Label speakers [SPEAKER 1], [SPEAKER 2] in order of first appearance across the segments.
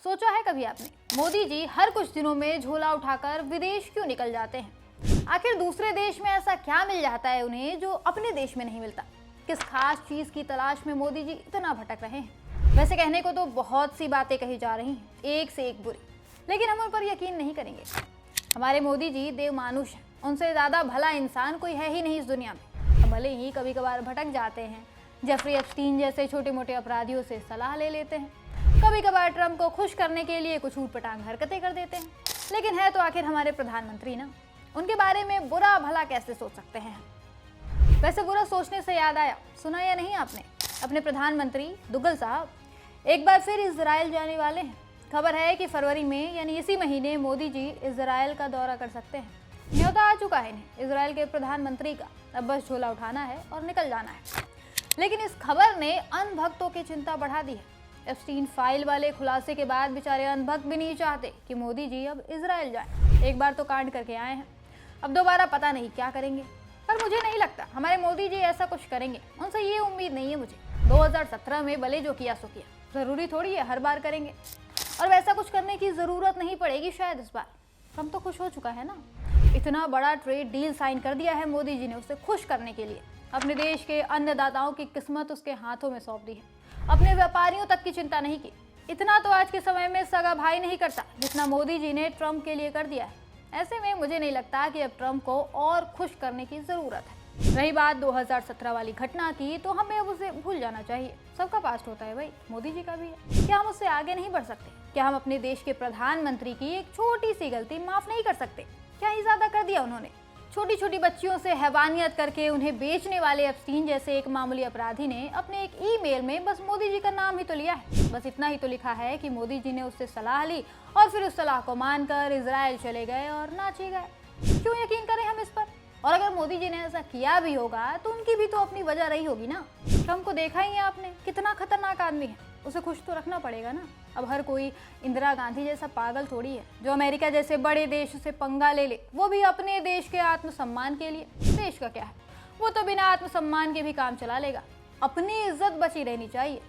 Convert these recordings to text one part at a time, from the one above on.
[SPEAKER 1] सोचा है कभी आपने, मोदी जी हर कुछ दिनों में झोला उठाकर विदेश क्यों निकल जाते हैं? आखिर दूसरे देश में ऐसा क्या मिल जाता है उन्हें जो अपने देश में नहीं मिलता? किस खास चीज की तलाश में मोदी जी इतना भटक रहे हैं? वैसे कहने को तो बहुत सी बातें कही जा रही हैं, एक से एक बुरी, लेकिन हम उन पर यकीन नहीं करेंगे। हमारे मोदी जी देव मानुष हैं, उनसे ज्यादा भला इंसान कोई है ही नहीं इस दुनिया में। भले ही कभी कभार भटक जाते हैं, जेफरी एप्स्टीन जैसे छोटे मोटे अपराधियों से सलाह ले लेते हैं, कभी कभार ट्रम्प को खुश करने के लिए कुछ ऊटपटांग हरकतें कर देते हैं, लेकिन है तो आखिर हमारे प्रधानमंत्री ना। उनके बारे में बुरा भला कैसे सोच सकते हैं? वैसे बुरा सोचने से याद आया, सुना या नहीं आपने, अपने प्रधानमंत्री दुग्गल साहब एक बार फिर इजराइल जाने वाले हैं। खबर है कि फरवरी में यानी इसी महीने मोदी जी इजराइल का दौरा कर सकते हैं। न्योता आ चुका है इन्हें इजराइल के प्रधानमंत्री का, अब बस झोला उठाना है और निकल जाना है। लेकिन इस खबर ने अंधभक्तों की चिंता बढ़ा दी है। एप्स्टीन फाइल वाले खुलासे के बाद बेचारे अंधभक्त भी नहीं चाहते कि मोदी जी अब इजराइल जाएं। एक बार तो कांड करके आए हैं, अब दोबारा पता नहीं क्या करेंगे। पर मुझे नहीं लगता हमारे मोदी जी ऐसा कुछ करेंगे, उनसे ये उम्मीद नहीं है मुझे। 2017 में भले जो किया सो किया, जरूरी थोड़ी है हर बार करेंगे, और वैसा कुछ करने की जरूरत नहीं पड़ेगी शायद इस बार। हम तो खुश हो चुका है ना, इतना बड़ा ट्रेड डील साइन कर दिया है मोदी जी ने उसे खुश करने के लिए। अपने देश के अन्नदाताओं की किस्मत उसके हाथों में सौंप दी है, अपने व्यापारियों तक की चिंता नहीं की। इतना तो आज के समय में सगा भाई नहीं करता जितना मोदी जी ने ट्रम्प के लिए कर दिया है। ऐसे में मुझे नहीं लगता कि अब ट्रम्प को और खुश करने की जरूरत है। रही बात 2017 वाली घटना की, तो हमें अब उसे भूल जाना चाहिए। सबका पास्ट होता है भाई, मोदी जी का भी है। क्या हम उससे आगे नहीं बढ़ सकते? क्या हम अपने देश के प्रधानमंत्री की एक छोटी सी गलती माफ नहीं कर सकते? क्या ही ज्यादा कर दिया उन्होंने? छोटी छोटी बच्चियों से हैवानियत करके उन्हें बेचने वाले एप्स्टीन जैसे एक मामूली अपराधी ने अपने एक ईमेल में बस मोदी जी का नाम ही तो लिया है। बस इतना ही तो लिखा है कि मोदी जी ने उससे सलाह ली और फिर उस सलाह को मानकर इजराइल चले गए और नाच ही गए। क्यों यकीन करें हम इस पर? और अगर मोदी जी ने ऐसा किया भी होगा तो उनकी भी तो अपनी वजह रही होगी ना। ट्रम्प को देखा ही है आपने, कितना खतरनाक आदमी है, उसे खुश तो रखना पड़ेगा ना। अब हर कोई इंदिरा गांधी जैसा पागल थोड़ी है जो अमेरिका जैसे बड़े देश से पंगा ले ले, वो भी अपने देश के आत्मसम्मान के लिए। देश का क्या है, वो तो बिना आत्मसम्मान के भी काम चला लेगा। अपनी इज्जत बची रहनी चाहिए,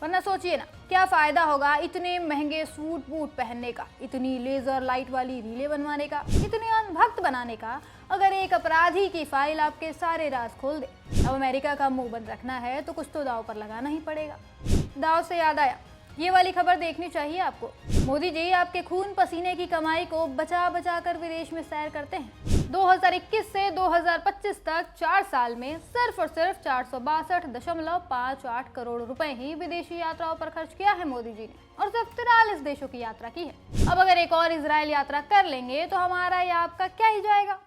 [SPEAKER 1] वरना सोचिए ना क्या फायदा होगा इतने महंगे सूट बूट पहनने का, इतनी लेजर लाइट वाली रीलें बनवाने का, इतने अनभक्त बनाने का, अगर एक अपराधी की फाइल आपके सारे राज खोल दे। अब अमेरिका का मुंह बंद रखना है तो कुछ तो दाव पर लगाना ही पड़ेगा। दाव से याद आया, ये वाली खबर देखनी चाहिए आपको। मोदी जी आपके खून पसीने की कमाई को बचा बचा कर विदेश में सैर करते हैं। 2021 से 2025 तक 4 साल में सिर्फ और सिर्फ 462.58 करोड़ रुपए ही विदेशी यात्राओं पर खर्च किया है मोदी जी ने, और सिर्फ 43 देशों की यात्रा की है। अब अगर एक और इजराइल यात्रा कर लेंगे तो हमारा या आपका क्या ही जाएगा।